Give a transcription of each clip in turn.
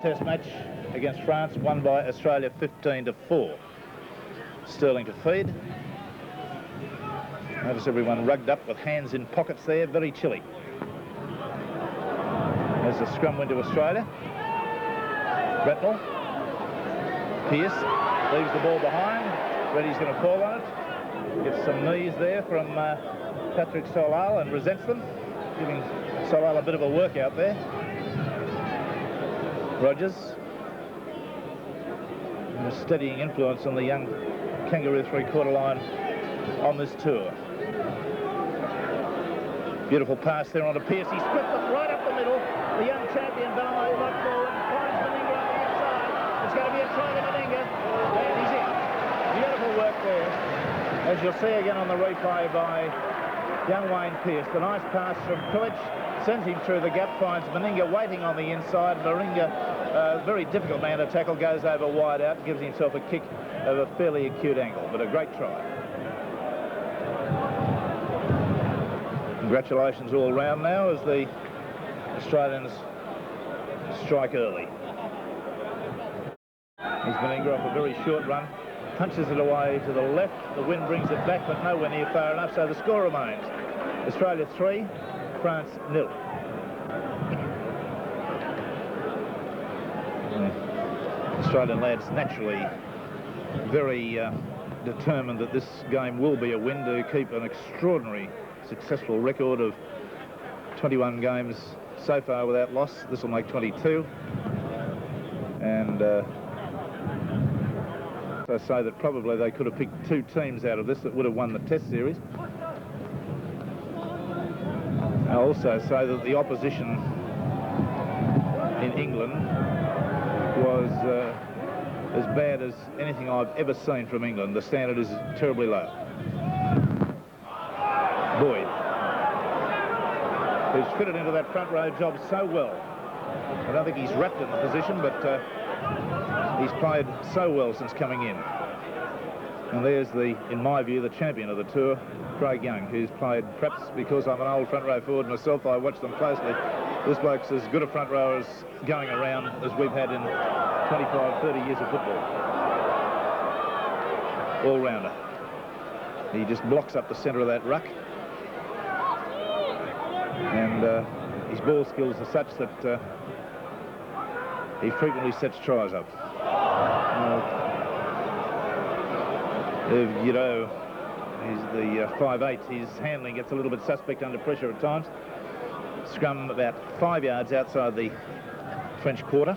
Test match against France, won by Australia 15-4. Sterling to feed. Notice everyone rugged up with hands in pockets there, very chilly. As the scrum went to Australia. Bretnell. Pearce leaves the ball behind. Reddy's going to fall on it. Gets some knees there from Patrick Solal and resents them, giving Solal a bit of a workout there. Rogers, a steadying influence on the young Kangaroo three-quarter line on this tour. Beautiful pass there onto Pearce. He split them right up the middle. The young champion, Balmo, locked forward, finds Meninga on the inside. It's going to be a try to Meninga, and he's in. Beautiful work there. As you'll see again on the replay by young Wayne Pearce. The nice pass from Pilic sends him through the gap, finds Meninga waiting on the inside. Meninga, very difficult man to tackle, goes over wide out, gives himself a kick of a fairly acute angle, but a great try. Congratulations all round now as the Australians strike early. Here's Meninga off a very short run, punches it away to the left. The wind brings it back, but nowhere near far enough, so the score remains Australia 3, France 0. Australian lads naturally very determined that this game will be a win, to keep an extraordinary successful record of 21 games so far without loss. This will make 22. And I say that probably they could have picked two teams out of this that would have won the Test series. I also say that the opposition in England was as bad as anything I've ever seen from England. The standard is terribly low. Boyd, who's fitted into that front row job so well. I don't think he's wrapped in the position, but he's played so well since coming in. And there's in my view, the champion of the tour, Craig Young, who's played, perhaps because I'm an old front row forward myself, I watch them closely. This bloke's as good a front rower going around as we've had in 25, 30 years of football. All-rounder. He just blocks up the centre of that ruck. And his ball skills are such that he frequently sets tries up. You know, he's the 5'8". His handling gets a little bit suspect under pressure at times. Scrum about 5 yards outside the French quarter.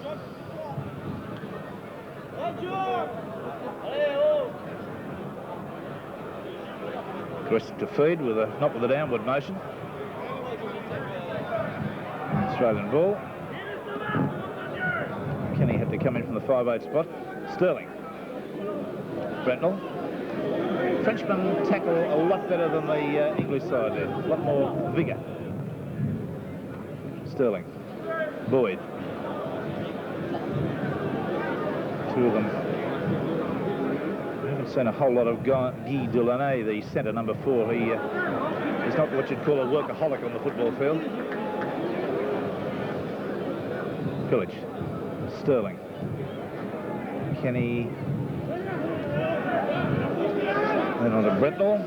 Crest to feed with not with a downward motion. Australian ball. Kenny had to come in from the 5'8" spot. Sterling. Bretnell. Frenchmen tackle a lot better than the English side there. A lot more vigour. Sterling. Boyd. Two of them. I haven't seen a whole lot of Guy Delaunay, the centre, number 4. He's not what you'd call a workaholic on the football field. Pilic. Sterling. Kenny. Then on to Bretnell.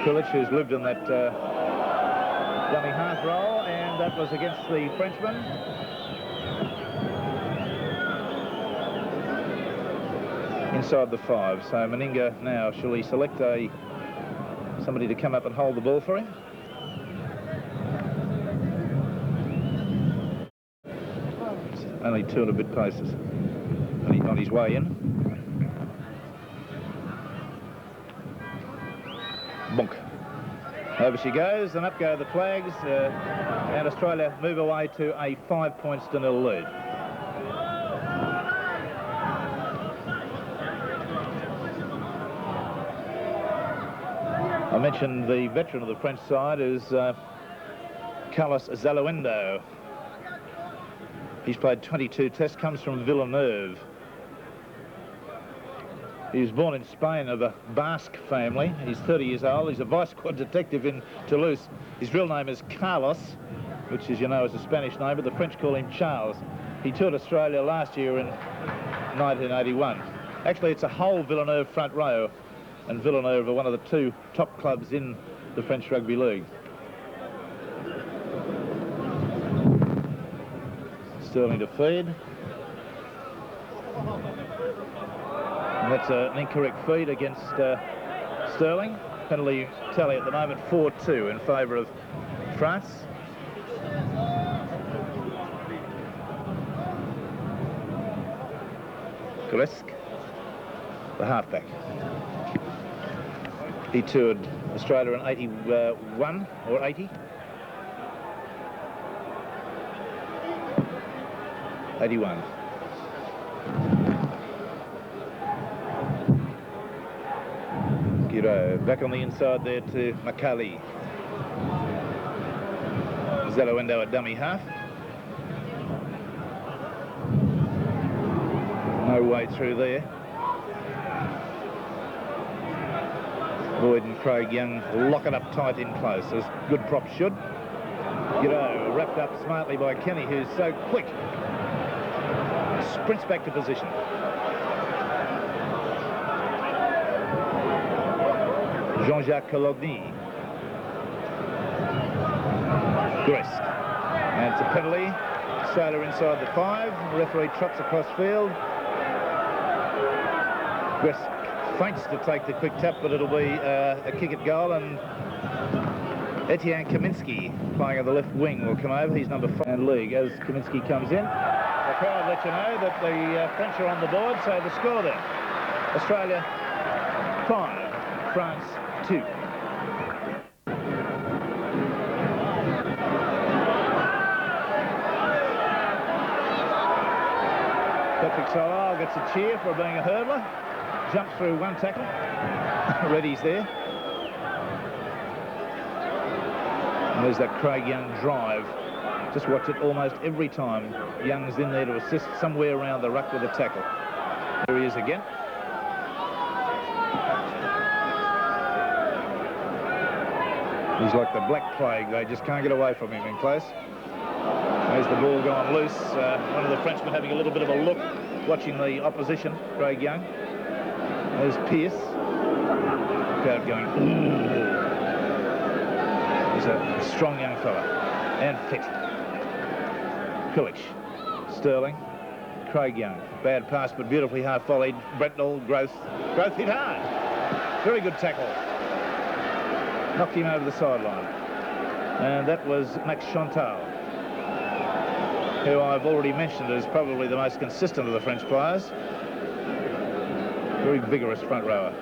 Pilic, who's lived in that dummy half roll, and that was against the Frenchman. Inside the 5. So Meninga now, shall he select somebody to come up and hold the ball for him? Only 2 and a bit paces. And he's on his way in. Bonk. Over she goes, and up go the flags, and Australia move away to a 5-0 lead. I mentioned the veteran of the French side is Carlos Zaluendo. He's played 22 tests, comes from Villeneuve. He was born in Spain of a Basque family. He's 30 years old. He's a vice squad detective in Toulouse. His real name is Carlos, which, as you know, is a Spanish name, but the French call him Charles. He toured Australia last year in 1981. Actually, it's a whole Villeneuve front row, and Villeneuve are one of the two top clubs in the French Rugby League. Sterling to feed. And that's an incorrect feed against Sterling. Penalty tally at the moment 4-2 in favour of France. Gresk, the halfback. He toured Australia in 81 or 80. 81. Giro back on the inside there to Makali. Zaloendo a dummy half. No way through there. Boyd and Craig Young lock it up tight in close, as good props should. Giro wrapped up smartly by Kenny, who's so quick. Sprints back to position. Jean-Jacques Cologne. Gresk. And it's a penalty. Sailor inside the 5. The referee trots across field. Gresk feints to take the quick tap, but it'll be a kick at goal, and Etienne Kaminski, playing on the left wing, will come over. He's number 5 in the league. As Kaminski comes in, the crowd let you know that the French are on the board, so the score there. Australia 5, France 2. Patrick Sorrell gets a cheer for being a hurdler. Jumps through one tackle. Reddy's there. And there's that Craig Young drive. Just watch it almost every time. Young's in there to assist somewhere around the ruck with a tackle. There he is again. He's like the Black Plague. They just can't get away from him in close. There's the ball going loose. One of the Frenchmen having a little bit of a look, watching the opposition, Craig Young. There's Pearce. Crowd going, ooh. He's a strong young fella and fit. Kulich, Sterling, Craig Young. Bad pass, but beautifully half-volleyed. Bretnall, Growth hit hard. Very good tackle. Knocked him over the sideline. And that was Max Chantal, who I've already mentioned is probably the most consistent of the French players. Very vigorous front rower.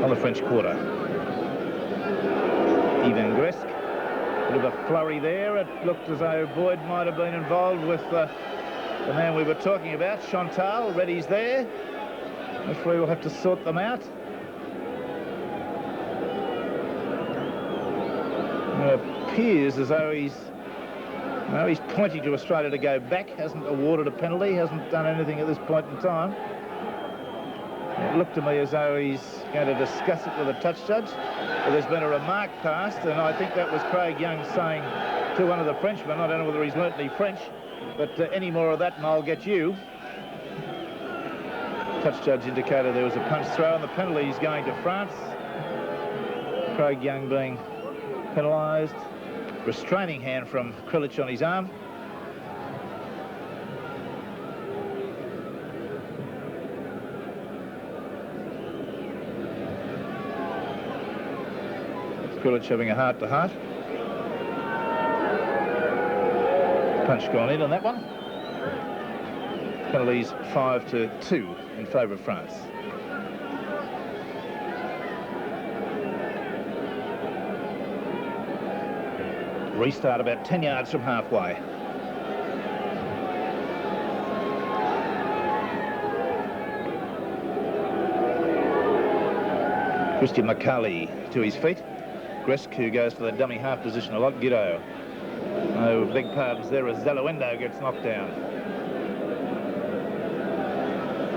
On the French quarter. Yvan Gresk. Bit of a flurry there. It looked as though Boyd might have been involved with the man we were talking about, Chantal. Reddy's there. Referee will have to sort them out. It appears as though he's pointing to Australia to go back, hasn't awarded a penalty, hasn't done anything at this point in time. It looked to me as though he's going to discuss it with a touch judge. But there's been a remark passed, and I think that was Craig Young saying to one of the Frenchmen, I don't know whether he's learnt any French, but any more of that and I'll get you. Touch judge indicated there was a punch throw, and the penalty is going to France. Craig Young being penalised. Restraining hand from Krilich on his arm. Krilich having a heart-to-heart. Punch gone in on that one. Penalties 5-2 in favour of France. Restart about 10 yards from halfway. Christian McCulley to his feet. Gresk, who goes for the dummy half position a lot. Giro. Oh, big pardons there as Zaloendo gets knocked down.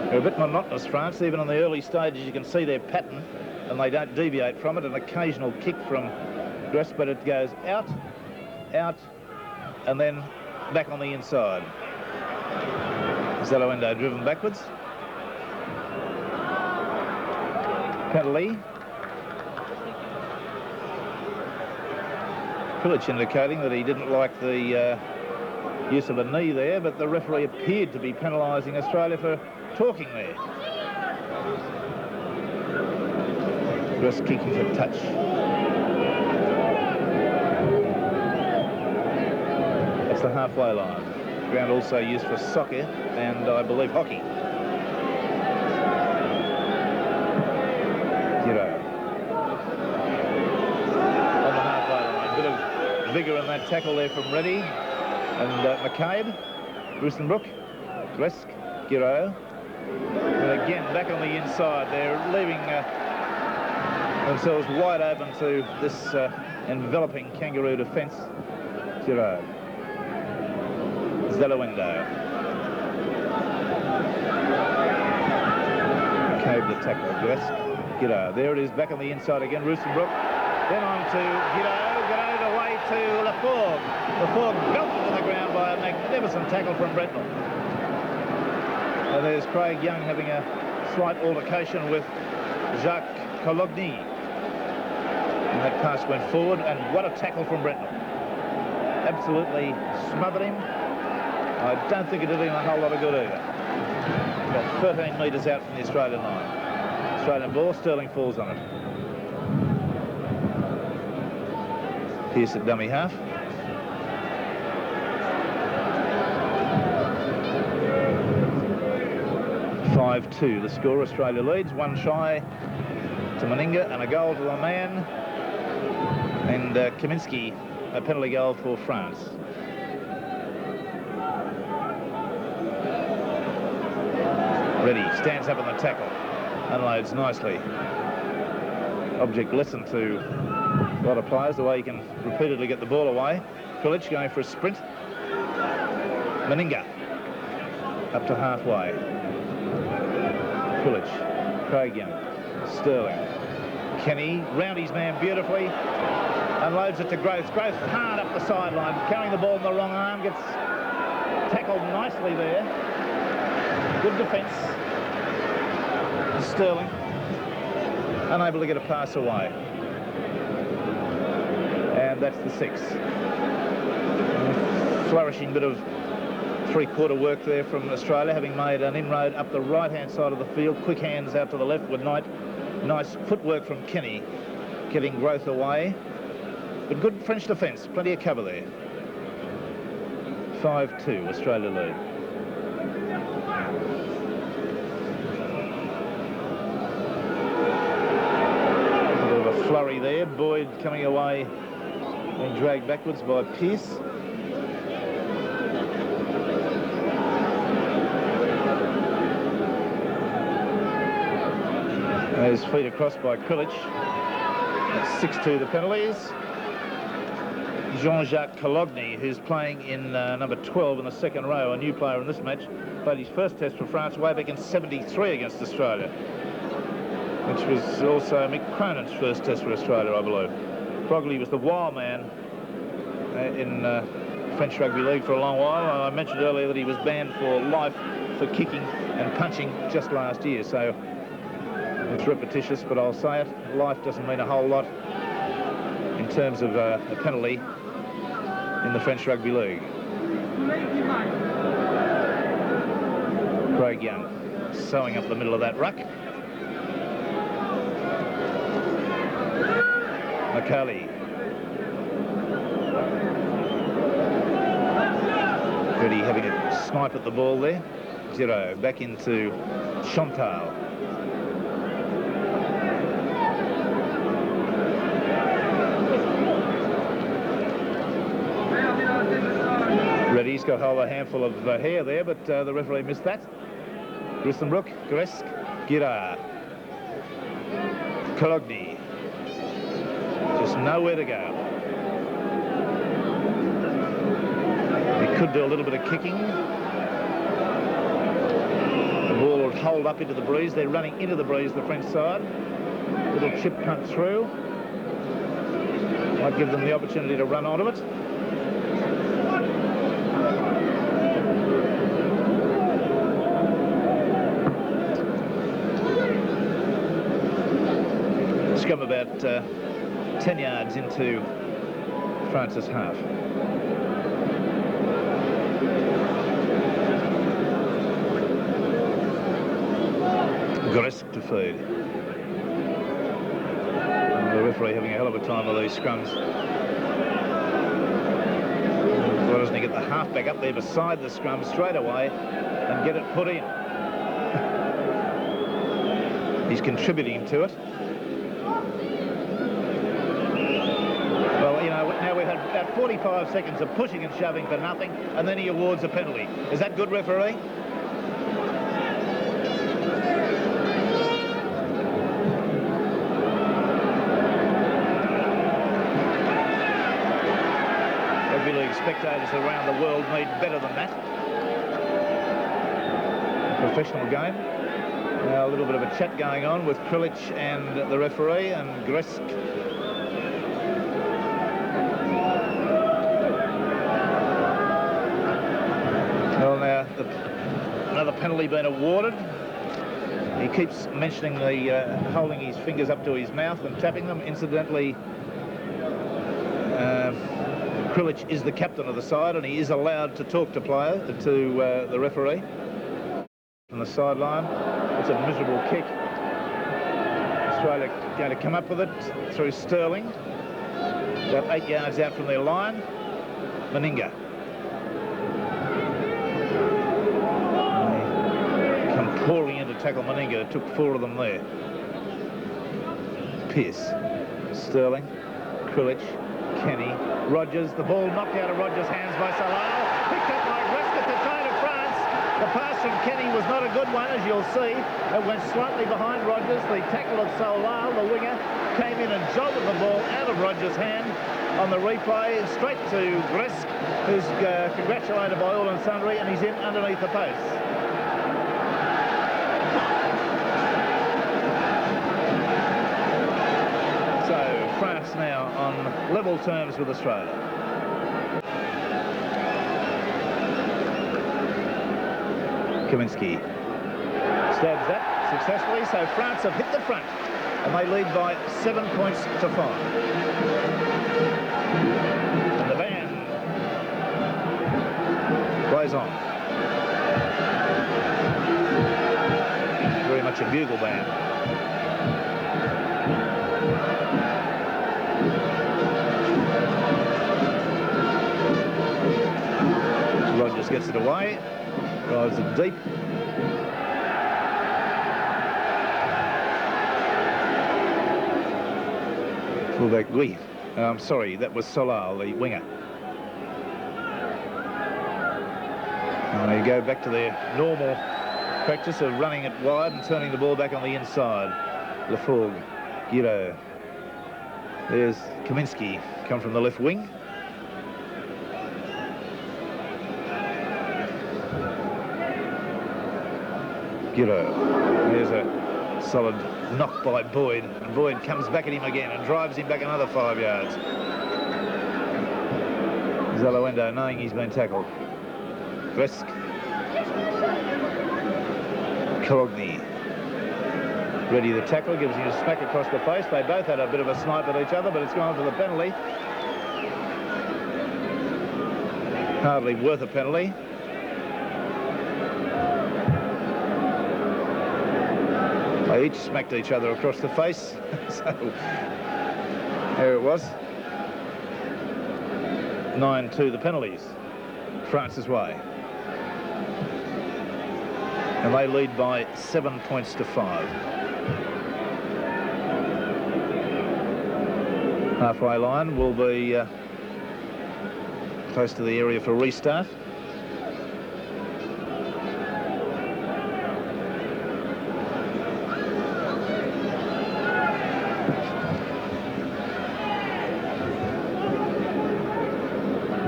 They're a bit monotonous, France. Even on the early stages, you can see their pattern, and they don't deviate from it. An occasional kick from Gresk, but it goes out. out, and then back on the inside. Zeloendo driven backwards. Penalty. Kulich indicating that he didn't like the use of a knee there, but the referee appeared to be penalising Australia for talking there. Just kicking for touch. That's the halfway line. Ground also used for soccer and I believe hockey. Giro. On the halfway line. Bit of vigour in that tackle there from Reddy and McCabe. Rustenbrook, Gresk, Giro. And again, back on the inside. They're leaving themselves wide open to this enveloping kangaroo defence. Giro. Zeloendo. McCabe the tackle. Gresk, Giro. There it is, back on the inside again. Rustenbrook. Then on to Giro. Giro away to Laforgue. Laforgue belted to the ground by a magnificent tackle from Bretnell. There's Craig Young having a slight altercation with Jacques Cologny. And that pass went forward, and what a tackle from Bretnell. Absolutely smothered him. I don't think it did him a whole lot of good either. About 13 metres out from the Australian line. Australian ball, Sterling falls on it. Pearce at dummy half. (5-2) the score. Australia leads, one shy to Meninga and a goal to the man, and Kaminski a penalty goal for France. Reddy stands up on the tackle, unloads nicely. Object lesson to a lot of players, the way you can repeatedly get the ball away. Kulich going for a sprint. Meninga up to halfway. Kulich, Craig Young, Sterling, Kenny, round his man beautifully, unloads it to Groth. Groth hard up the sideline, carrying the ball in the wrong arm, gets tackled nicely there. Good defence. Sterling, unable to get a pass away. And that's the 6. Flourishing bit of three-quarter work there from Australia, having made an inroad up the right-hand side of the field. Quick hands out to the left with Knight. Nice footwork from Kenny, getting Groth away. But good French defence, plenty of cover there. 5-2, Australia lead. A bit of a flurry there. Boyd coming away and dragged backwards by Pearce. His feet across by Kulich. That's 6-2 the penalties. Jean-Jacques Cologny, who's playing in number 12 in the second row, a new player in this match, played his first test for France way back in '73 against Australia, which was also Mick Cronin's first test for Australia, I believe. Frogley was the wild man in French Rugby League for a long while. I mentioned earlier that he was banned for life for kicking and punching just last year, so it's repetitious, but I'll say it, life doesn't mean a whole lot in terms of a penalty in the French Rugby League. Craig Young sewing up the middle of that ruck. McCauley. Reddy having a snipe at the ball there. Giro back into Chantal. Reddy's got hold of a handful of hair there, but the referee missed that. Rustenbrook, Gresk, Girard, Cologny. Just nowhere to go. He could do a little bit of kicking. The ball will hold up into the breeze. They're running into the breeze, the French side. Little chip punt through. Might give them the opportunity to run onto it. Scrum about 10 yards into France's half. Gresk to feed. And the referee having a hell of a time with these scrums. Why doesn't he get the halfback up there beside the scrum straight away and get it put in? He's contributing to it. Well, you know, now we've had about 45 seconds of pushing and shoving for nothing, and then he awards a penalty. Is that good, referee? Rugby league spectators around the world need better than that. A professional game. Now a little bit of a chat going on with Krilic and the referee and Gresk. Well, now another penalty being awarded. He keeps mentioning the holding his fingers up to his mouth and tapping them. Incidentally, Krilic is the captain of the side and he is allowed to talk to the referee from the sideline. It's a miserable kick. Australia going to come up with it through Sterling. About 8 yards out from their line. Meninga. They come pouring in to tackle Meninga. It took 4 of them there. Pearce, Sterling, Krilic, Kenny, Rogers. The ball knocked out of Rogers' hands by Salah. Picked up by Gresk at the tone of France. The pass from Kenny was not a good one, as you'll see. It went slightly behind Rogers. The tackle of Salah, the winger, came in and jolted the ball out of Rogers' hand on the replay, straight to Gresk, who's congratulated by all and sundry, and he's in underneath the post. So France now on level terms with Australia. Kaminski stabs that successfully, so France have hit the front and they lead by 7 points to 5. And the band plays on. Very much a bugle band. Rogers gets it away. Drives it deep. Fullback Gui. Sorry, that was Salah, the winger. And they go back to their normal practice of running it wide and turning the ball back on the inside. Laforgue, Giro. There's Kaminski, come from the left wing. Giro. There's a solid knock by Boyd, and Boyd comes back at him again and drives him back another 5 yards. Zalawendo knowing he's been tackled. Gresk. Cogni. Ready the tackle, gives him a smack across the face. They both had a bit of a snipe at each other, but it's gone to the penalty. Hardly worth a penalty. They each smacked each other across the face. So there it was. 9-2 the penalties. France's way. And they lead by 7 points to 5. Halfway line will be close to the area for restart.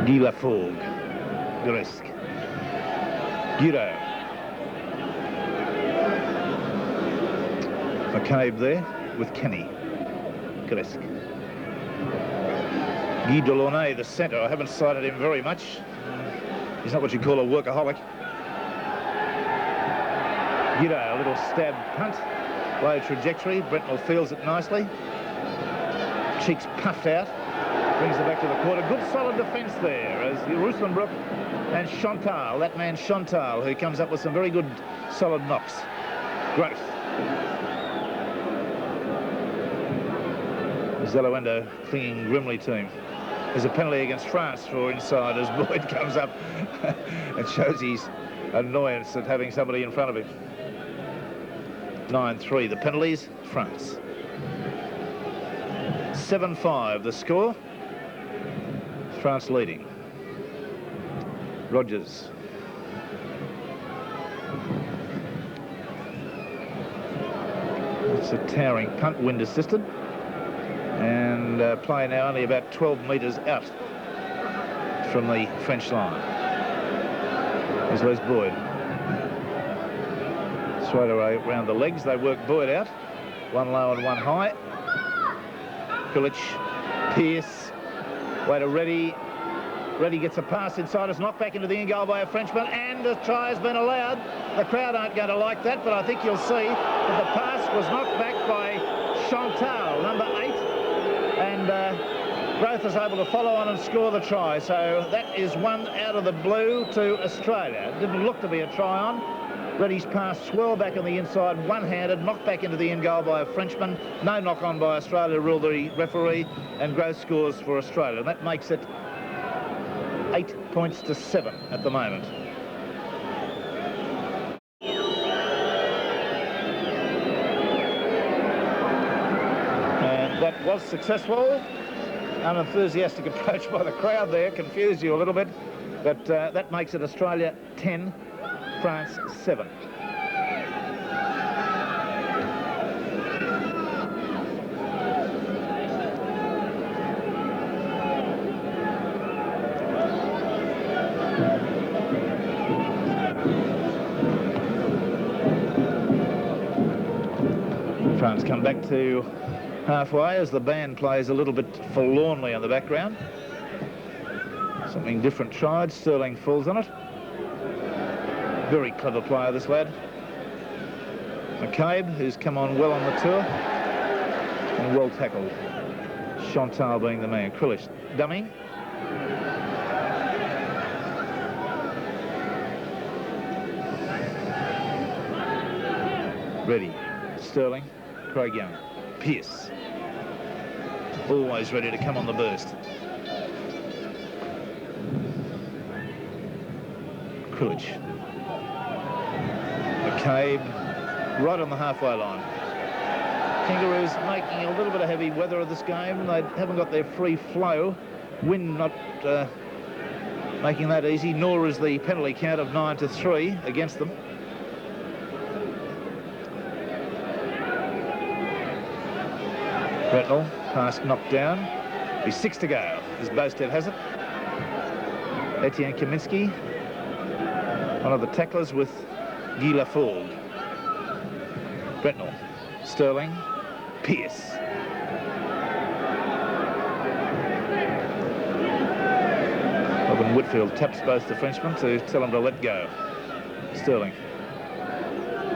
Guy Laforgue, Gresk, Giro, McCabe there with Kenny, Gresk. Guy Delaunay, the centre. I haven't cited him very much. He's not what you call a workaholic. Giro, a little stab punt, low trajectory. Brentnell feels it nicely. cheeks puffed out, brings it back to the quarter. Good solid defence there as Ruslanbrook and Chantal, that man Chantal, who comes up with some very good solid knocks. Growth. Zeluendo clinging grimly to him. There's a penalty against France for inside as Boyd comes up and shows his annoyance at having somebody in front of him. 9-3 the penalties, France. 7-5 the score. France leading. Rogers. It's a towering punt, wind assisted. And play now only about 12 metres out from the French line. There's Les Boyd. Straight away round the legs, they work Boyd out. One low and one high. Kulich, Pearce, way to Reddy. Reddy gets a pass inside, it's knocked back into the in goal by a Frenchman, and a try has been allowed. The crowd aren't going to like that, but I think you'll see that the pass was knocked back by Chantal, number 8. And Growth is able to follow on and score the try. So that is one out of the blue to Australia. It didn't look to be a try on. Reddy's pass swirled back on the inside, one-handed, knocked back into the end goal by a Frenchman. No knock on by Australia, ruled the referee, and Growth scores for Australia. And that makes it 8 points to 7 at the moment. That was successful. Unenthusiastic approach by the crowd there confused you a little bit, but that makes it Australia 10, France 7. France come back to halfway as the band plays a little bit forlornly in the background. Something different tried. Sterling falls on it. Very clever player, this lad. McCabe, who's come on well on the tour. And well tackled. Chantal being the man. Krilic, dummy. Ready. Sterling. Craig Young. Pearce. Always ready to come on the burst. Krilic. McCabe right on the halfway line. Kangaroos making a little bit of heavy weather of this game. They haven't got their free flow. Wind not making that easy, nor is the penalty count of 9-3 against them. Bretnell, pass knocked down. He's 6 to go, as Bostead has it. Etienne Kaminski, one of the tacklers with Guy Laforde. Bretnell, Sterling, Pearce. Robin Whitfield taps both the Frenchmen to tell them to let go. Sterling.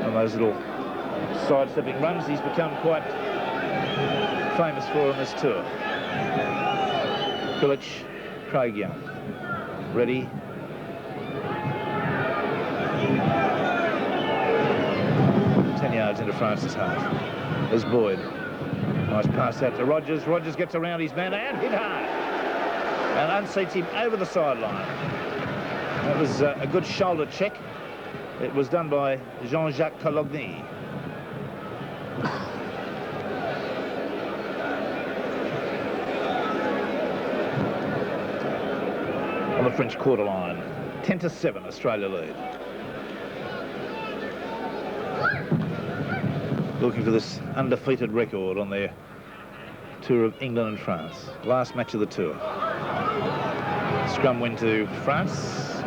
And those little sidestepping runs he's become quite famous for on this tour. Kulich, Craig Young. Ready. Yards into France's half. There's Boyd. Nice pass out to Rogers. Rogers gets around his man and hit hard. And unseats him over the sideline. That was a good shoulder check. It was done by Jean-Jacques Cologne. On the French quarter line. 10-7, Australia lead. Looking for this undefeated record on their tour of England and France. Last match of the tour. Scrum win to France.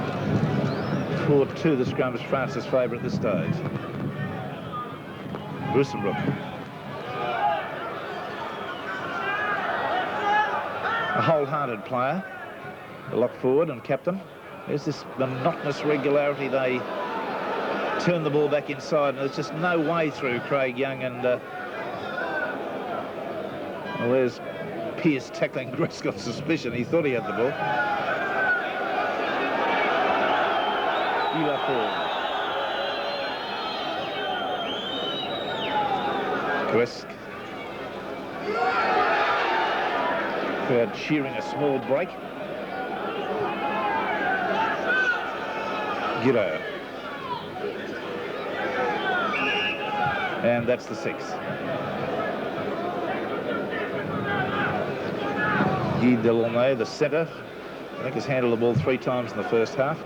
4-2 the scrum is France's favourite at this stage. Ruslanbrook. A wholehearted player. The lock forward and captain. There's this monotonous regularity. They turn the ball back inside, and there's just no way through Craig Young, and well, there's Pearce tackling Gresk on suspicion. He thought he had the ball. Gresk. Crowd cheering a small break. Giro. And that's the 6. Guy Delaunay, the centre, I think has handled the ball 3 times in the first half.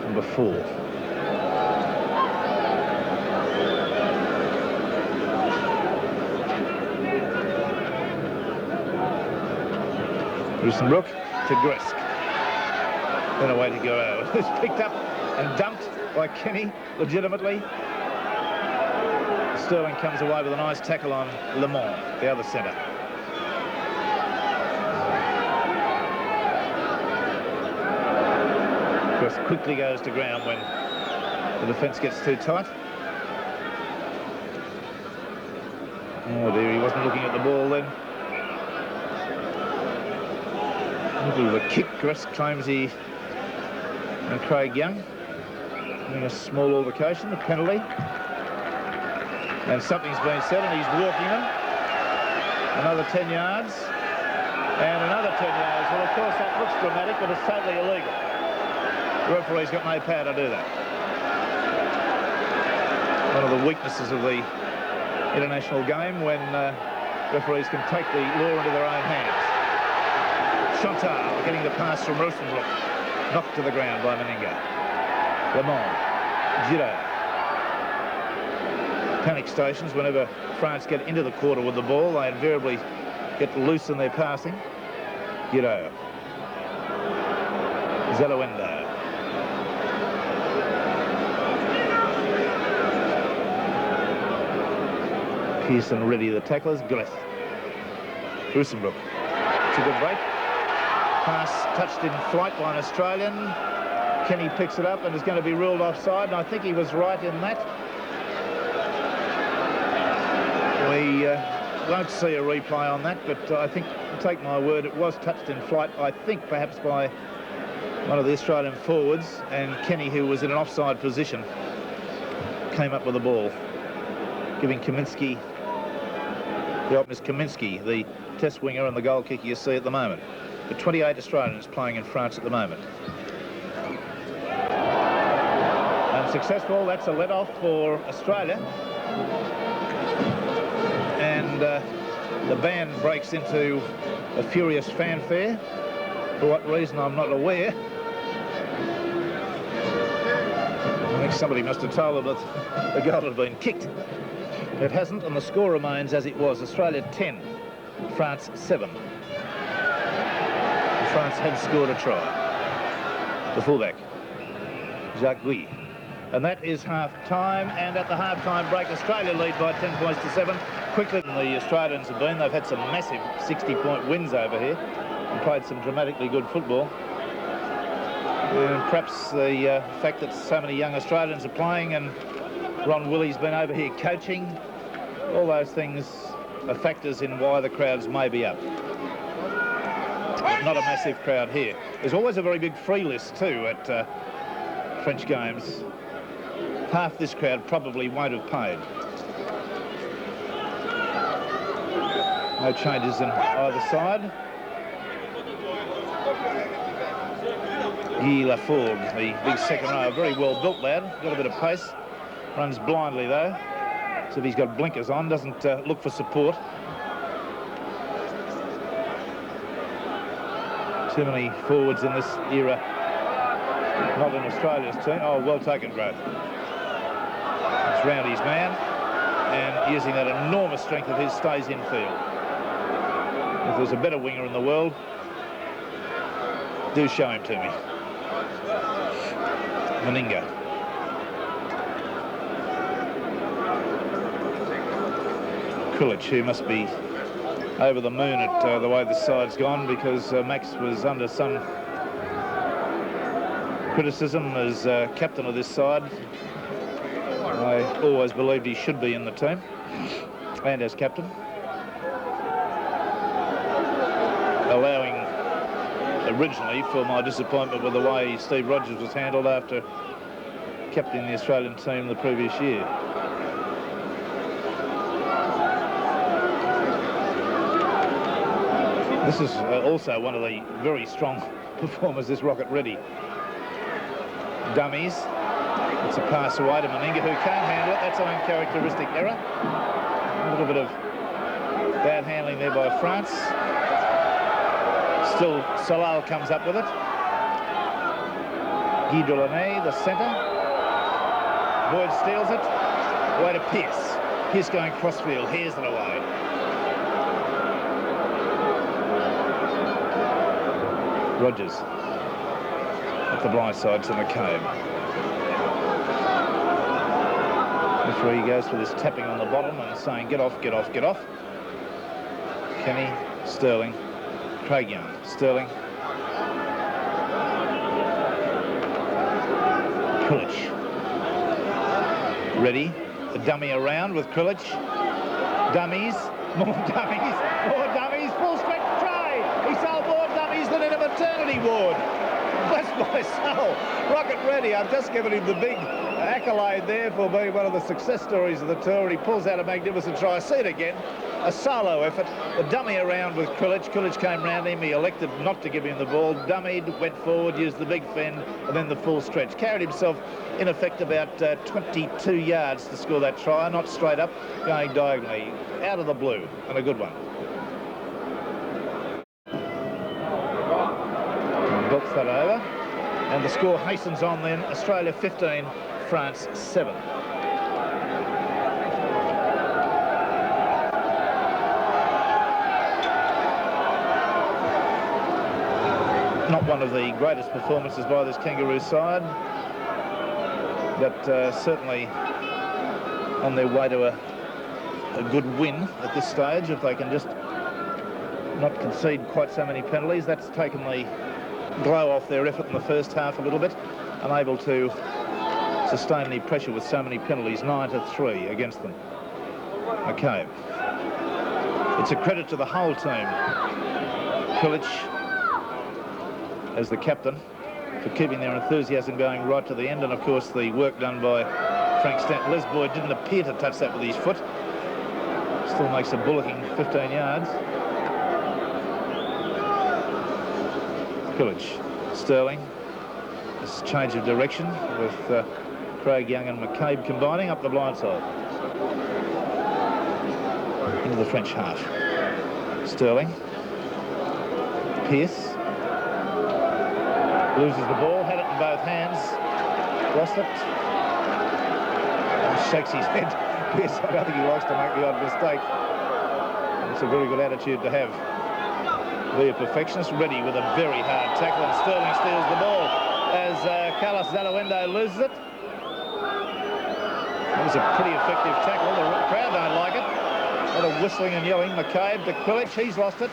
Number 4. Rusenbrook to Gresk. Then away to Guerrero. It's picked up and dumped by Kenny, legitimately. Sterling comes away with a nice tackle on Le Mans, the other centre. Gresk quickly goes to ground when the defence gets too tight. Oh dear, he wasn't looking at the ball then. Little of a kick, Gresk claims he and Craig Young. In a small altercation, a penalty. And something's been said and he's walking them. Another 10 yards. And another 10 yards. Well, of course, that looks dramatic, but it's totally illegal. The referee's got no power to do that. One of the weaknesses of the international game when referees can take the law into their own hands. Chantal getting the pass from Rusenbrook. Knocked to the ground by Meninga. Le Mans. Giro. Panic stations whenever France get into the quarter with the ball. They invariably get loose in their passing. Giro. Zaloendo. Pearson ready, the tacklers. Greth. Rusenbrook. It's a good break. Pass touched in flight by an Australian. Kenny picks it up and is going to be ruled offside, and I think he was right in that. We won't see a replay on that, but I think, take my word, it was touched in flight, I think perhaps by one of the Australian forwards, and Kenny, who was in an offside position, came up with the ball, giving Kaminsky, the optimist Kaminsky, the test winger and the goal kicker you see at the moment. The 28 Australians playing in France at the moment. Unsuccessful, that's a let-off for Australia. And the band breaks into a furious fanfare. For what reason, I'm not aware. I think somebody must have told them that the goal had been kicked. It hasn't, and the score remains as it was. Australia 10, France 7. France had scored a try. The fullback, Jacques Guy. And that is half-time, and at the half-time break, Australia lead by 10 points to 7. Quicker than the Australians have been. They've had some massive 60-point wins over here and played some dramatically good football. And perhaps the fact that so many young Australians are playing and Ron Willie's been over here coaching, all those things are factors in why the crowds may be up. Not a massive crowd here. There's always a very big free list too at French games. Half this crowd probably won't have paid. No changes in either side. Guy Laforgue, the big second row, very well built lad, got a bit of pace. Runs blindly though, so if he's got blinkers on, doesn't look for support. Too many forwards in this era, not in Australia's team. Oh, well taken, Grove. It's round his man, and using that enormous strength of his, stays in field. If there's a better winger in the world, do show him to me. Meninga. Krilic, who must be over the moon at the way this side's gone, because Max was under some criticism as captain of this side. I always believed he should be in the team. and as captain, allowing originally for my disappointment with the way Steve Rogers was handled after captaining the Australian team the previous year. This is also one of the very strong performers, this Rocket Ready. Dummies. It's a pass away to Meninga, who can't handle it. That's an uncharacteristic error. A little bit of bad handling there by France. Still, Salal comes up with it. Guy Delaunay, the centre. Boyd steals it. Away to Pearce. Pearce going crossfield. Here's it away. Rogers at the blind side to McCabe. Referee goes for this tapping on the bottom and saying, get off, get off, get off. Kenny, Sterling, Craig Young, Sterling. Krilich. Ready, the dummy around with Krilich. Dummies, more dummies, more dummies, full stretch try. He sold more dummies than in a maternity ward. Bless my soul. Rocket Ready, I've just given him the big accolade there for being one of the success stories of the tour. He pulls out a magnificent try. See it again. A solo effort. The dummy around with Krilich. Krilich came round him. He elected not to give him the ball. Dummied, went forward, used the big fend, and then the full stretch. Carried himself, in effect, about 22 yards to score that try. Not straight up, going diagonally. Out of the blue, and a good one. Books that over. And the score hastens on then. Australia 15, France 7. Not one of the greatest performances by this Kangaroo side, but certainly on their way to a good win at this stage. If they can just not concede quite so many penalties, that's taken the glow off their effort in the first half a little bit, unable to sustain any pressure with so many penalties, 9-3 against them. Okay. It's a credit to the whole team. Krilich as the captain for keeping their enthusiasm going right to the end, and of course the work done by Frank Stanton. Les Boyd didn't appear to touch that with his foot. Still makes a bullocking 15 yards. Krilich, Sterling. This change of direction with Craig Young and McCabe combining up the blind side. Into the French half. Sterling. Pearce. Loses the ball, had it in both hands. Lost it. And shakes his head. Pearce, I don't think he likes to make the odd mistake. It's a very good attitude to have. Be a perfectionist, Ready with a very hard tackle, and Sterling steals the ball as Carlos Zalawendo loses it. That was a pretty effective tackle. The crowd don't like it. A lot of whistling and yelling. McCabe to Krilich, he's lost it.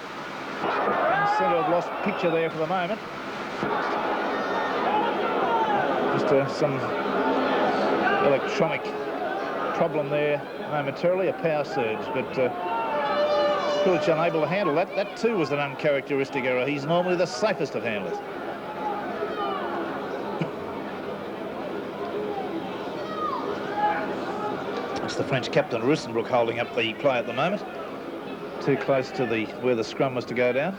And seem to have lost picture there for the moment. Just some electronic problem there momentarily, a power surge, but Krilich unable to handle that. That too was an uncharacteristic error. He's normally the safest of handlers. It's the French captain Russenbrook holding up the play at the moment. Too close to where the scrum was to go down.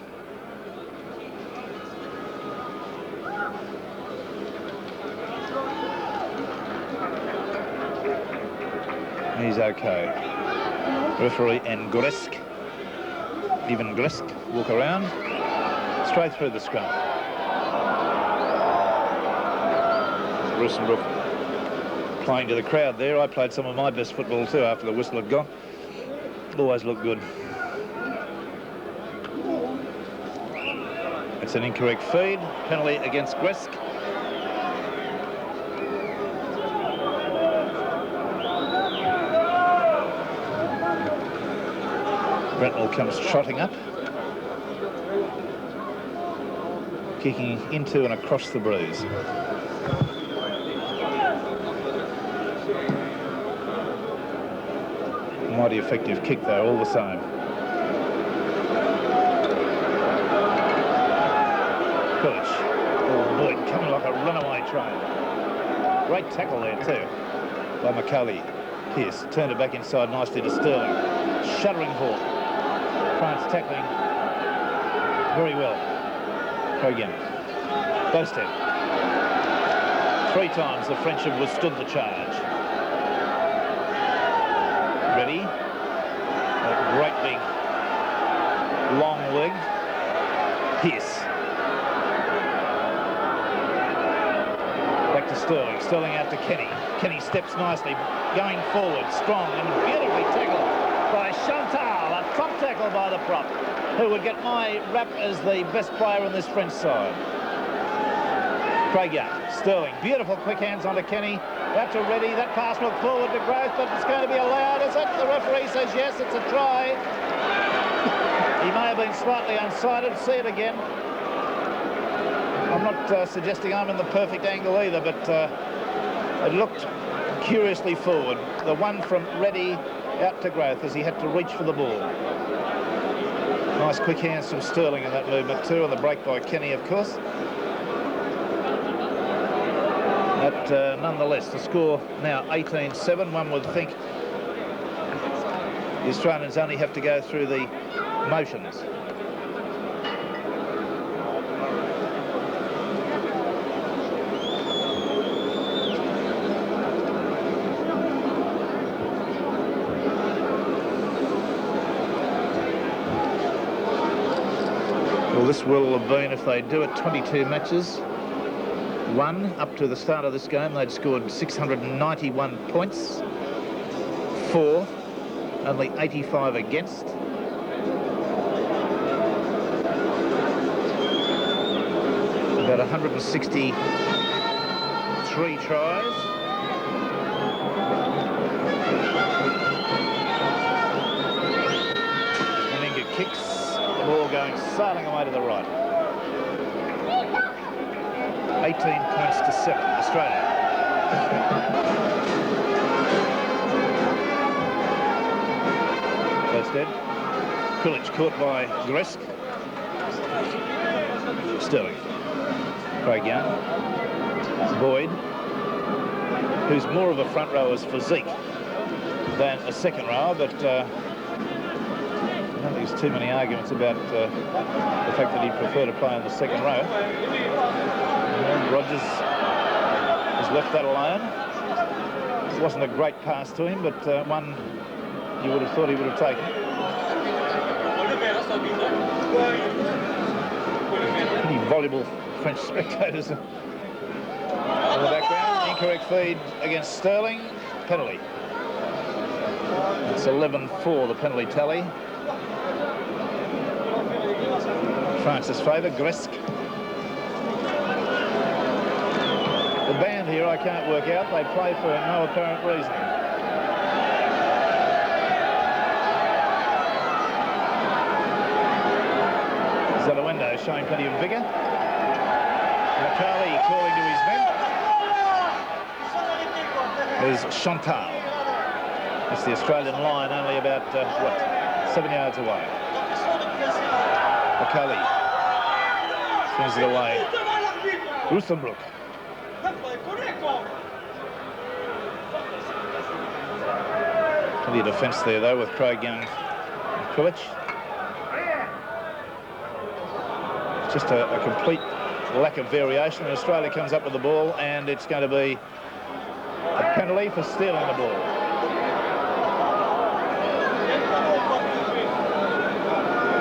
He's okay. Referee and Gresk. Even Gresk walk around. Straight through the scrum. Russenbrook playing to the crowd there. I played some of my best football too after the whistle had gone. Always looked good. It's an incorrect feed. Penalty against Gresk. Brentnell comes trotting up, kicking into and across the breeze. Mighty effective kick though, all the same. Kulich. Oh, Boyd coming like a runaway train. Great tackle there too by McCulley. Pearce turned it back inside nicely to Sterling. Shuddering halt. France tackling very well. Again. Bosted. 3 times the French have withstood the charge. Ready. A great big long leg. Pearce. Back to Sterling. Sterling out to Kenny. Kenny steps nicely, going forward, strong and beautifully tackled by Chantal. A top tackle by the prop, who would get my rap as the best player on this French side. Craig Young, Sterling, beautiful quick hands onto Kenny. Out to Reddy, that pass looked forward to Growth, but it's going to be allowed, is it? The referee says yes, it's a try. He may have been slightly unsighted, see it again. I'm not suggesting I'm in the perfect angle either, but it looked curiously forward. The one from Reddy out to Growth as he had to reach for the ball. Nice quick hands from Sterling in that movement too, and the break by Kenny, of course. But nonetheless, the score now 18-7. One would think the Australians only have to go through the motions. Well, this will have been, if they do it, 22 matches. One up to the start of this game, they'd scored 691 points. 4, only 85 against. About 163 tries. Meninga kicks, the ball going sailing away to the right. 18 points to 7, Australia. That's dead. Kulich caught by Gresk. Sterling. Craig Young. Boyd, who's more of a front rower's physique than a second rower, but I don't think there's too many arguments about the fact that he'd prefer to play in the second row. Rogers has left that alone. It wasn't a great pass to him, but one you would have thought he would have taken. Pretty voluble French spectators in the background. Incorrect feed against Sterling. Penalty. It's 11-4, the penalty tally. France's favour, Gresk. The band here I can't work out. They play for no apparent reason. Zadawendo showing plenty of vigour. McCarley calling to his men. There's Chantal. It's the Australian line, only about, 7 yards away. McCarley swings it away. Rustenbrook. Plenty of defence there, though, with Craig Young and Kulich. Just a complete lack of variation. And Australia comes up with the ball, and it's going to be a penalty for stealing the ball.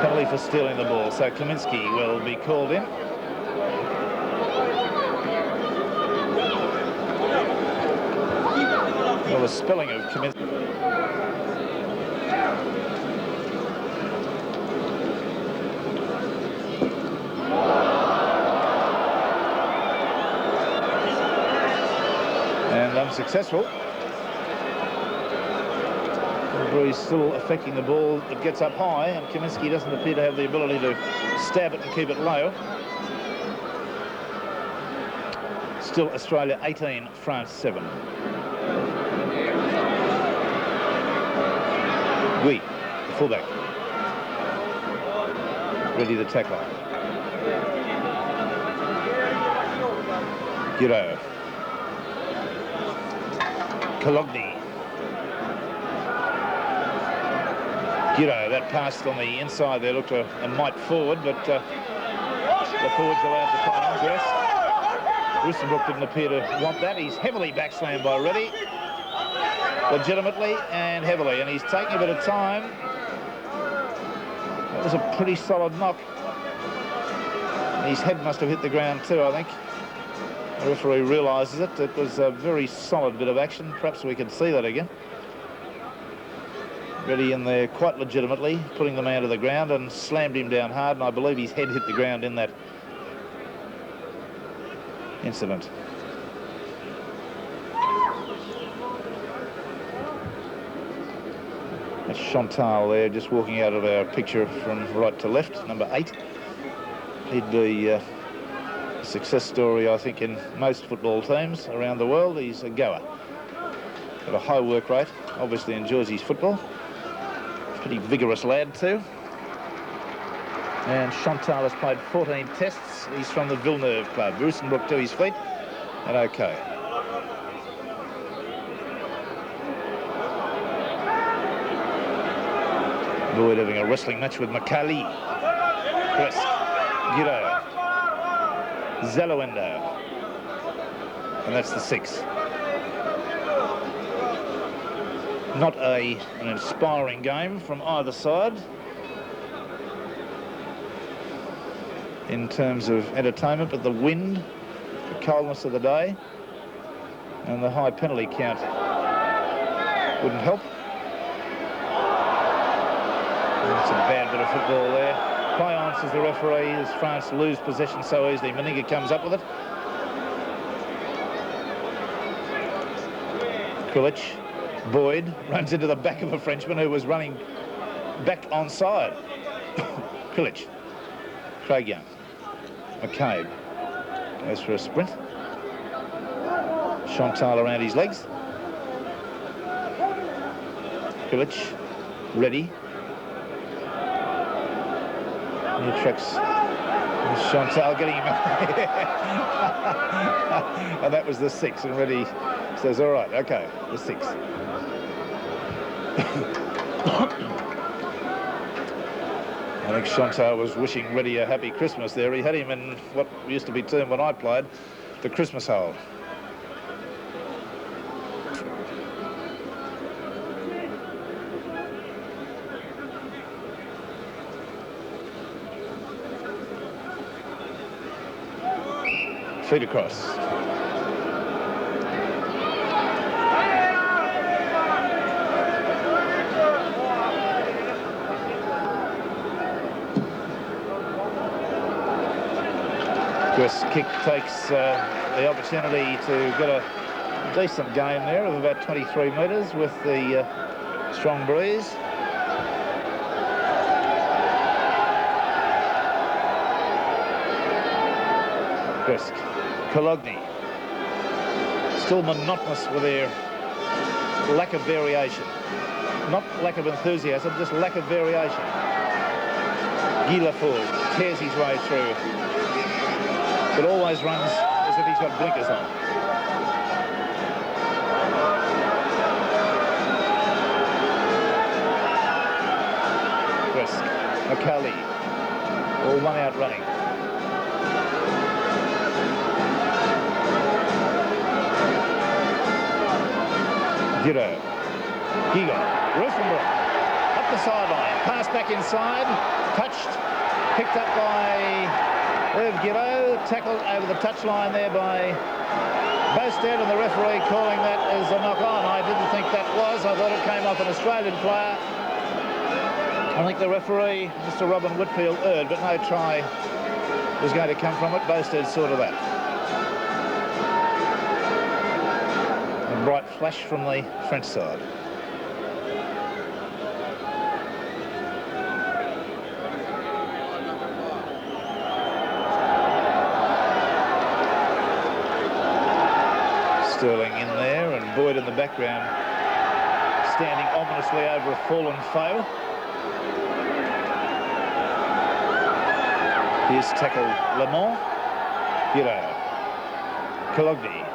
Penalty for stealing the ball. So Kaminsky will be called in. Well, the spelling of Kaminsky. And unsuccessful. He's still affecting the ball that gets up high, and Kaminsky doesn't appear to have the ability to stab it and keep it low. Still Australia 18, France 7. Gui, the fullback. Ready to tackle. Giro. Kalogny. Giro, that passed on the inside there looked a mite forward, but the forward's allowed to progress. Rustenbrook didn't appear to want that. He's heavily backslammed by Reddy. Legitimately and heavily, and he's taking a bit of time. That was a pretty solid knock. His head must have hit the ground too, I think. The referee realises it. It was a very solid bit of action. Perhaps we can see that again. Reddy in there quite legitimately, putting the man to the ground and slammed him down hard, and I believe his head hit the ground in that incident. That's Chantal there, just walking out of our picture from right to left, number 8. He'd be a success story, I think, in most football teams around the world. He's a goer. Got a high work rate, obviously enjoys his football. Pretty vigorous lad too. And Chantal has played 14 tests. He's from the Villeneuve club. Rustenbrook to his feet, and okay. Boyd having a wrestling match with Makali. Kresk, Giro, Zaloendo, and that's the 6. Not an inspiring game from either side in terms of entertainment, but the wind, the coldness of the day, and the high penalty count wouldn't help. It's a bad bit of football there. Play on, says the referee, as France lose possession so easily. Meninga comes up with it. Krilic, Boyd runs into the back of a Frenchman who was running back onside. Krilic, Craig Young, McCabe goes for a sprint. Chantal around his legs. Krilic, ready. He tracks Chantal getting him up. And that was the 6, and Reddy says, all right, okay, the 6. I think Chantal was wishing Reddy a happy Christmas there. He had him in what used to be termed when I played, the Christmas hold. Feet across. Chris kick takes the opportunity to get a decent gain there of about 23 metres with the strong breeze. Kresk, Kalogny, still monotonous with their lack of variation. Not lack of enthusiasm, just lack of variation. Guy Laffour tears his way through, but always runs as if he's got blinkers on. Kresk, McCauley, all one out running. Giro, Gigot, Rustenbrook, up the sideline, pass back inside, touched, picked up by Irv Giro, tackled over the touchline there by Bosted, and the referee calling that as a knock-on. I didn't think that was. I thought it came off an Australian player. I think the referee, Mr. Robin Whitfield, erred, but no try was going to come from it. Bosted saw to that. Bright flash from the French side. Sterling in there and Boyd in the background standing ominously over a fallen foe. Here's tackle Lamont. Giro. Kalogny.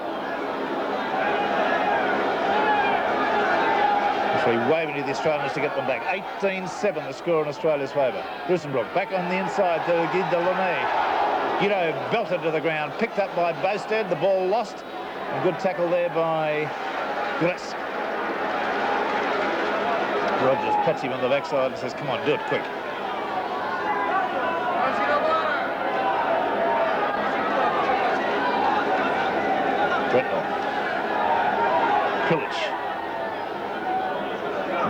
Waving to the Australians to get them back. 18-7 the score in Australia's favour. Rusenbrook back on the inside to Guy Delaunay. Guido belted to the ground, picked up by Bosted. The ball lost. A good tackle there by Gresk. Rogers pats him on the backside and says, come on, do it quick. Bretnall. Pillage.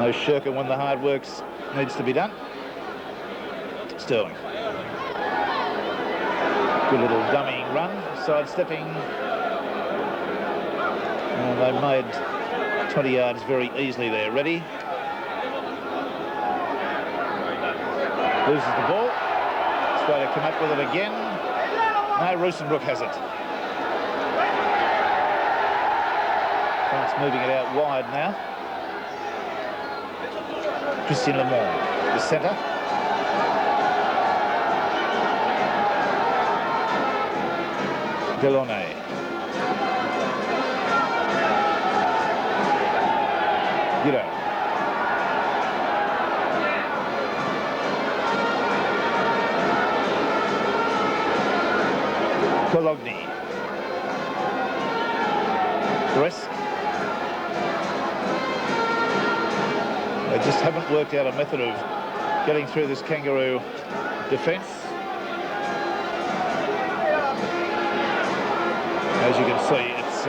No shirker when the hard work needs to be done. Sterling. Good little dummying run, sidestepping. And they made 20 yards very easily there. Ready. Loses the ball. Australia come up with it again. No, Rusenbrook has it. France moving it out wide now. Christian Lamont, the centre. Delaunay. Guido. Kalogny. Gresk. They just haven't worked out a method of getting through this Kangaroo defence. As you can see, it's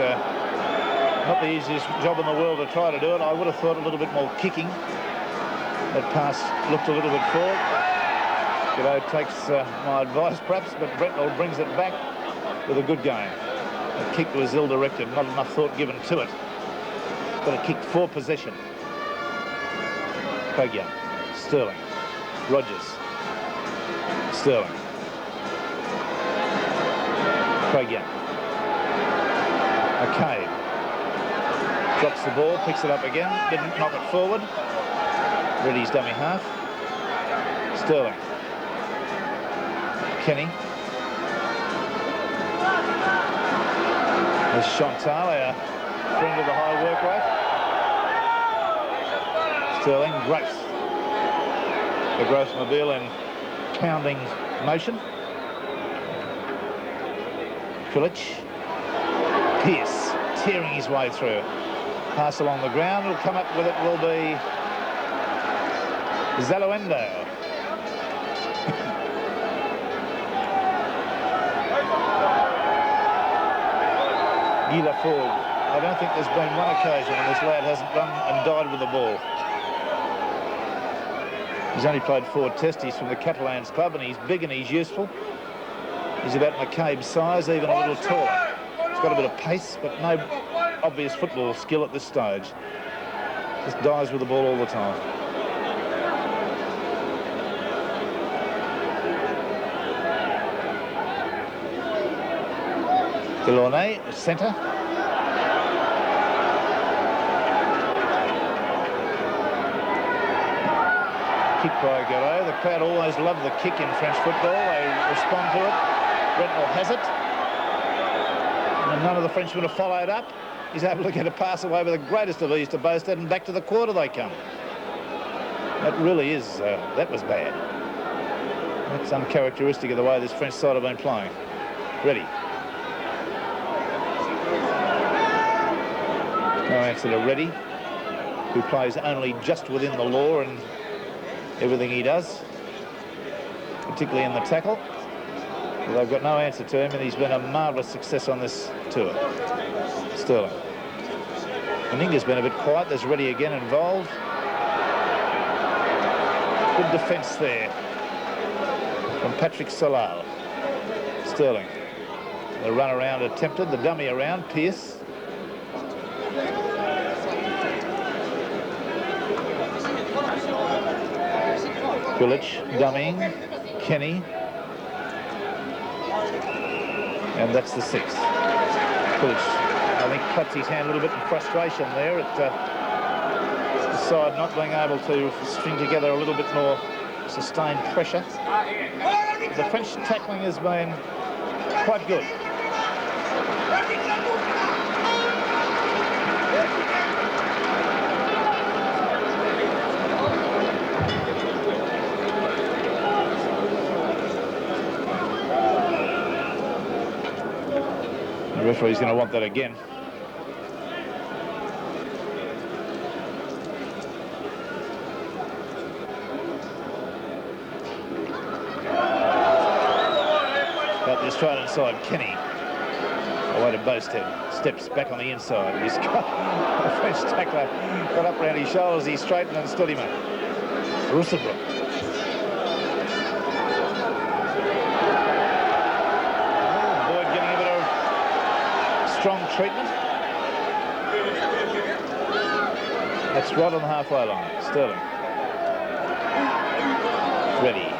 not the easiest job in the world to try to do it. I would have thought a little bit more kicking. That pass looked a little bit forward. G'day takes my advice perhaps, but Bretnall brings it back with a good game. The kick was ill-directed, not enough thought given to it. But it kicked for possession. Craig Young, Sterling, Rogers, Sterling, Craig Young, McCabe, drops the ball, picks it up again, didn't knock it forward, Reddy's dummy half, Sterling, Kenny, there's Chantal, our friend of the high work rate. Sterling, Gross. The Grossmobile in pounding motion. Pillage. Pearce tearing his way through. Pass along the ground. Will come up with it will be Zaluendo. Guy Lafforgue. I don't think there's been one occasion when this lad hasn't run and died with the ball. He's only played 4 testies from the Catalans club, and he's big and he's useful. He's about McCabe's size, even a little taller. He's got a bit of pace, but no obvious football skill at this stage. Just dies with the ball all the time. Delaunay, centre. Kick by Garreau. The crowd always love the kick in French football. They respond to it. Bretnall has it. And none of the Frenchmen have followed up. He's able to get a pass away with the greatest of ease to Bosted, and back to the quarter they come. That really is, that was bad. That's uncharacteristic of the way this French side have been playing. Ready. No answer to Reddy, who plays only just within the law and everything he does, particularly in the tackle. Well, they've got no answer to him, and he's been a marvellous success on this tour. Sterling. Meninga's been a bit quiet. There's Reddy again involved. Good defence there from Patrick Solal. Sterling. The run around attempted, the dummy around, Pearce. Village, dummying, Kenny, and that's the 6th. Village, I think, claps his hand a little bit in frustration there at side not being able to string together a little bit more sustained pressure. The French tackling has been quite good. The referee's going to want that again. But the Australian side, Kenny, away to Boasthead, steps back on the inside. He's got the French tackler got up around his shoulders. He straightened and stood him up. Russenbrook. Boyd getting a bit of strong treatment. That's right on the halfway line. Sterling. Ready.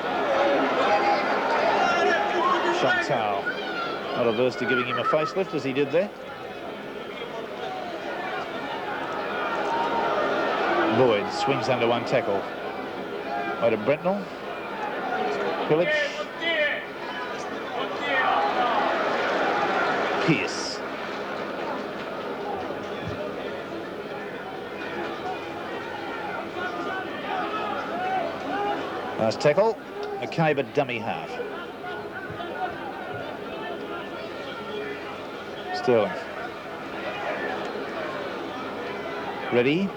Chantal, not averse to giving him a facelift as he did there. Boyd swings under one tackle. Way to Brentnell. Pilic. Pearce. Last tackle. McCabe, a dummy half. Sterling. Ready.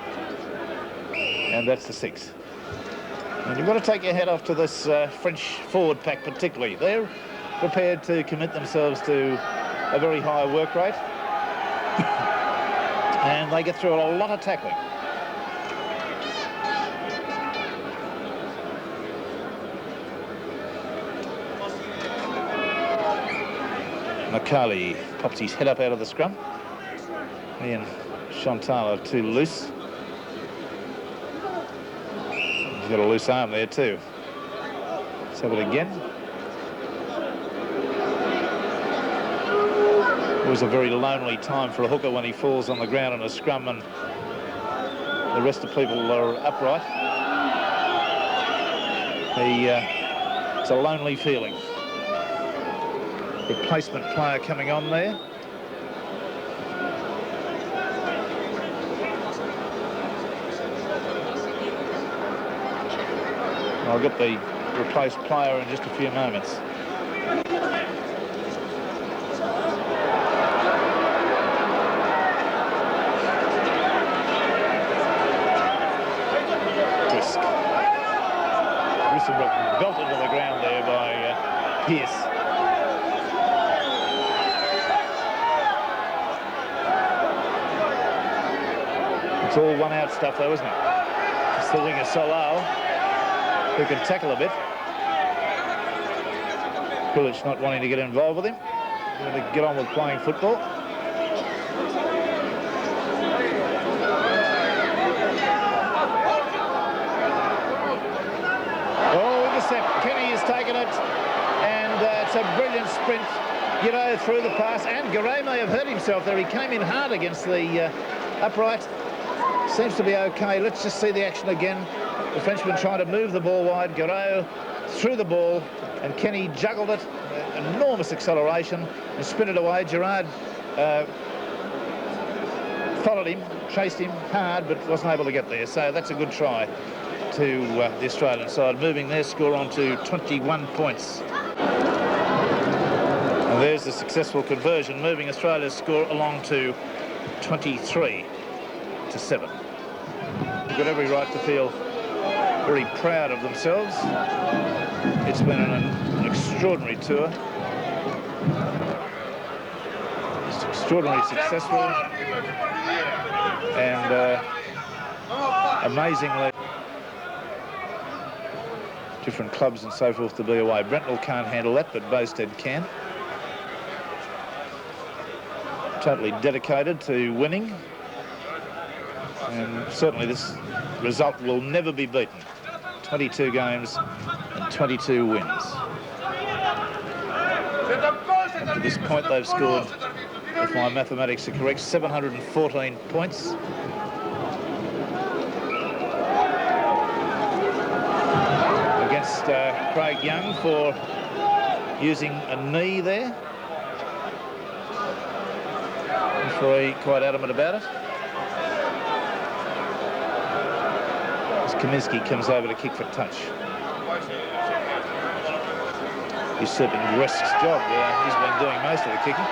And that's the 6. And you've got to take your hat off to this French forward pack particularly. They're prepared to commit themselves to a very high work rate. And they get through a lot of tackling. McCarley pops his head up out of the scrum. He and Chantal are too loose. He's got a loose arm there too. Let's have it again. It was a very lonely time for a hooker when he falls on the ground in a scrum and the rest of people are upright. It's a lonely feeling. Replacement player coming on there. I'll get the replaced player in just a few moments. Brisk. Russenbrook belted to the ground there by Pearce. It's all one-out stuff, though, isn't it? It's the winger Solal, who can tackle a bit. Pilic not wanting to get involved with him. Going to get on with playing football. Oh, intercept. Kenny has taken it, and it's a brilliant sprint. Giro through the pass, and Garay may have hurt himself there. He came in hard against the upright. Seems to be okay. Let's just see the action again. The Frenchman trying to move the ball wide. Garreau threw the ball and Kenny juggled it. Enormous acceleration and sprinted away. Gerard followed him, chased him hard, but wasn't able to get there. So that's a good try to the Australian side, moving their score on to 21 points. And there's the successful conversion, moving Australia's score along to 23-7. They've got every right to feel very proud of themselves. It's been an extraordinary tour. It's extraordinarily successful and amazingly different clubs and so forth to be away. Brentnell can't handle that, but Boasthead can. Totally dedicated to winning. And certainly this result will never be beaten. 22 games and 22 wins. And to this point they've scored, if my mathematics are correct, 714 points. against Craig Young for using a knee there. Referee quite adamant about it. As Kaminsky comes over to kick for touch. Usurping Gresk's job. He's been doing most of the kicking.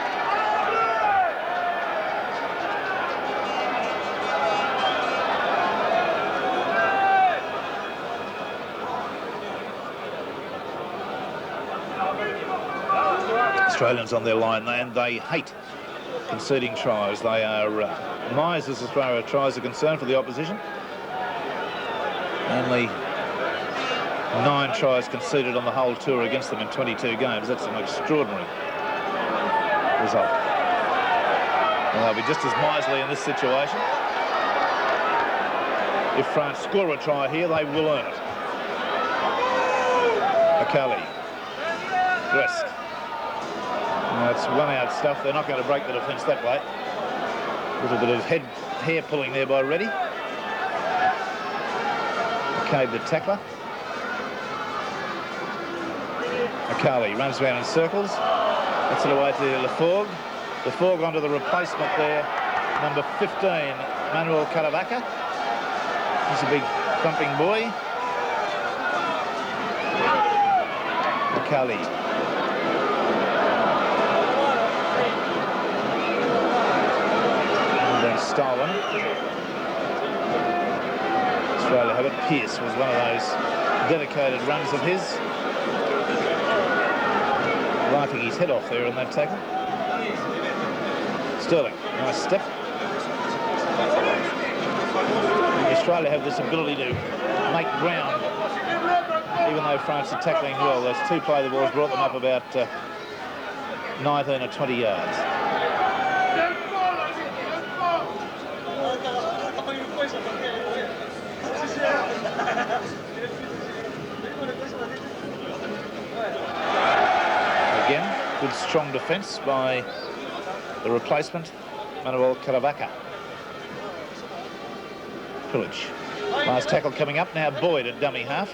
Australians on their line, and they hate conceding tries. They are misers as far as tries are concerned for the opposition. Only 9 tries conceded on the whole tour against them in 22 games. That's an extraordinary result. And they'll be just as miserly in this situation. If France score a try here, they will earn it. Akali. Gresk. It's one-out stuff. They're not going to break the defence that way. A little bit of hair pulling there by Reddy. McCabe the tackler. Akali runs around in circles. That's it away to Laforgue. Laforgue onto the replacement there. Number 15, Manuel Caravaca. He's a big thumping boy. Akali. Stolen. Australia have it. Pearce was one of those dedicated runs of his. Laughing his head off there in that tackle. Sterling, nice step. Australia have this ability to make ground, even though France are tackling well. Those 2 play the balls brought them up about 19 or 20 yards. Again, good strong defence by the replacement, Manuel Caravaca. Pillage. Last tackle coming up now. Boyd at dummy half.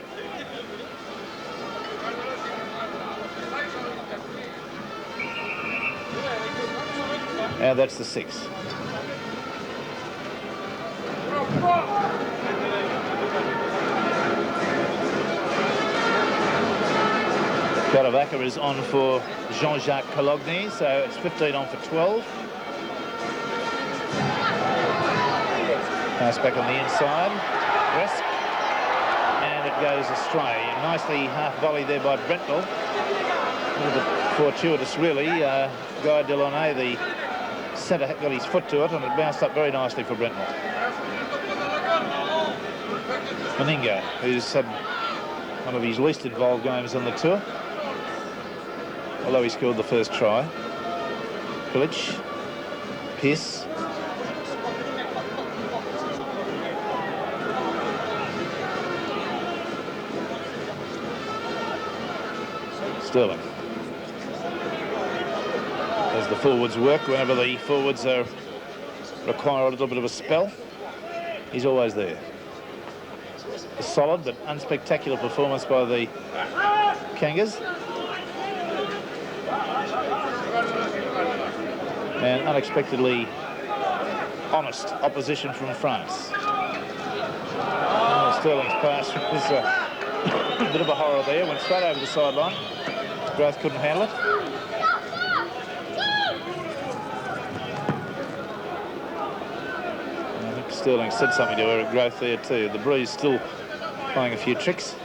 And that's the 6. Caravaca is on for Jean-Jacques Cologne, so it's 15 on for 12. Pass back on the inside. Gresk. And it goes astray. Nicely half volley there by Brentnell. A little bit fortuitous, really. Guy Delaunay, the centre, got his foot to it, and it bounced up very nicely for Brentnell. Meninga, who's had one of his least involved games on the tour, although he scored the first try. Pillage. Pearce. Sterling. As the forwards work, whenever the forwards require a little bit of a spell, he's always there. A solid but unspectacular performance by the Kangas. And unexpectedly honest opposition from France. Sterling's pass was a bit of a horror there. Went straight over the sideline. Growth couldn't handle it. I think Sterling said something to Eric Growth there too. The breeze still playing a few tricks.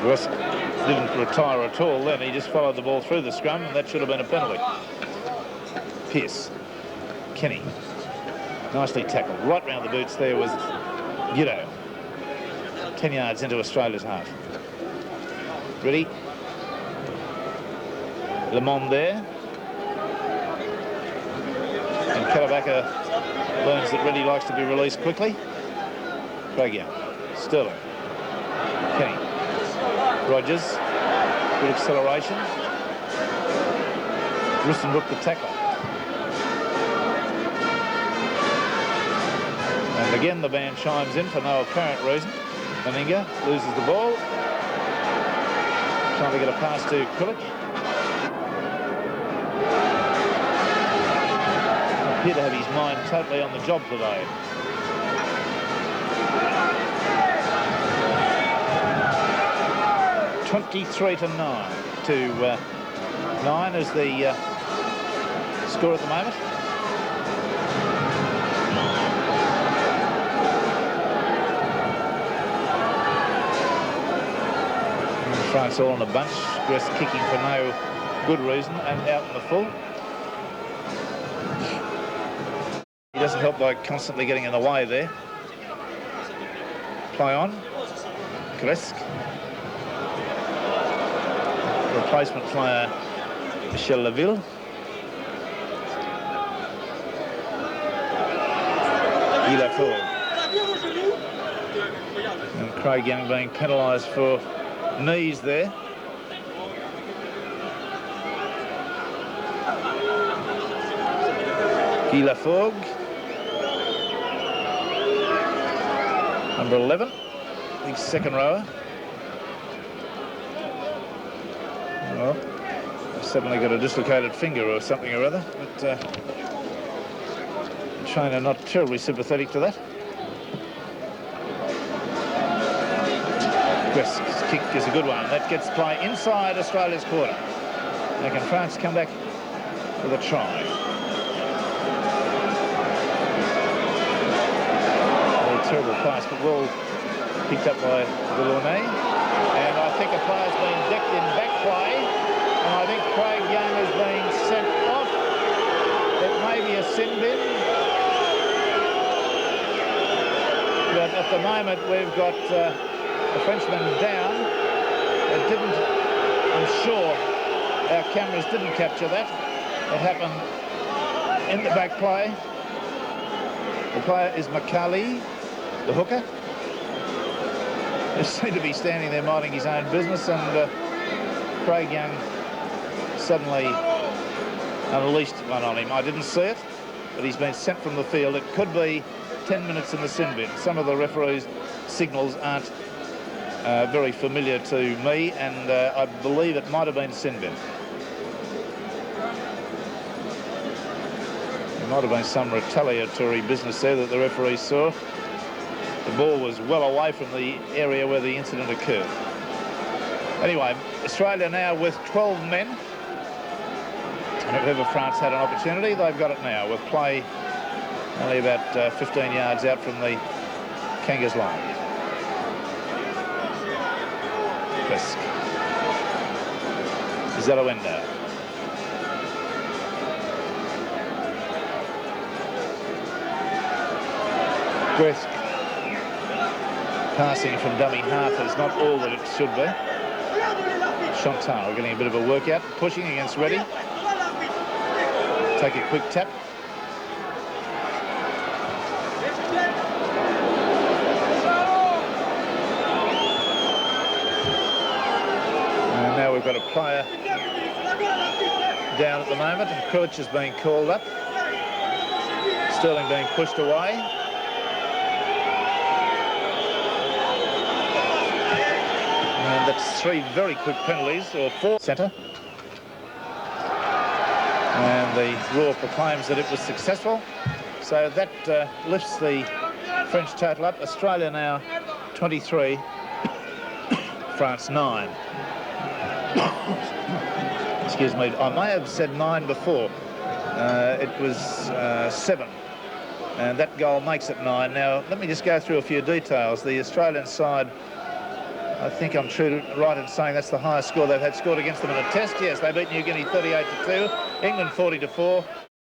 Gresk didn't retire at all then. He just followed the ball through the scrum, and that should have been a penalty. Pearce. Kenny. Nicely tackled. Right round the boots there was Giddo. 10 yards into Australia's half. Ready? Lemond there. And Caravaca learns that Reddy likes to be released quickly. Craig Young. Sterling. Kenny. Rogers. Good acceleration. Rustenbrook the tackler. And again, the band chimes in for no apparent reason. Meninga loses the ball. Trying to get a pass to Kulic. Appear to have his mind totally on the job today. (23-9) to 9 is the score at the moment. France all in a bunch. Gress kicking for no good reason and out in the full. He doesn't help by constantly getting in the way there. Play on. Gress. Replacement player Michel Laville. And Craig Young being penalised for knees there. Guy Laforgue, number 11, big second rower. Well, suddenly got a dislocated finger or something or other, but the trainer not terribly sympathetic to that. Gress's kick is a good one. That gets play inside Australia's quarter. Now can France come back with a try? A terrible pass, but well picked up by Delaunay. And I think a player's been decked in back play. And I think Craig Young has been sent off. It may be a sin bin. But at the moment we've got the Frenchman down. It didn't, I'm sure our cameras didn't capture that. It happened in the back play. The player is Makali, the hooker. He seemed to be standing there minding his own business, and Craig Young suddenly unleashed one on him. I didn't see it, but he's been sent from the field. It could be 10 minutes in the sin bin. Some of the referees' signals aren't very familiar to me, and I believe it might have been sin bin. There might have been some retaliatory business there that the referee saw. The ball was well away from the area where the incident occurred. Anyway, Australia now with 12 men. And if ever France had an opportunity, they've got it now with play only about 15 yards out from the Kangas line. Fisk. Zalawenda. Gress passing from dummy half is not all that it should be. Chantal getting a bit of a workout, pushing against Reddy. Take a quick tap. And now we've got a player down at the moment, and Kulic is being called up. Sterling being pushed away. And that's 3 very quick penalties, or 4. Centre. And the Roar proclaims that it was successful. So that lifts the French total up. Australia now 23, France 9. Excuse me, I may have said 9 before. It was 7. And that goal makes it 9. Now, let me just go through a few details. The Australian side, I think I'm right in saying that's the highest score they've had scored against them in a test. Yes, they beat New Guinea 38-2, England 40-4.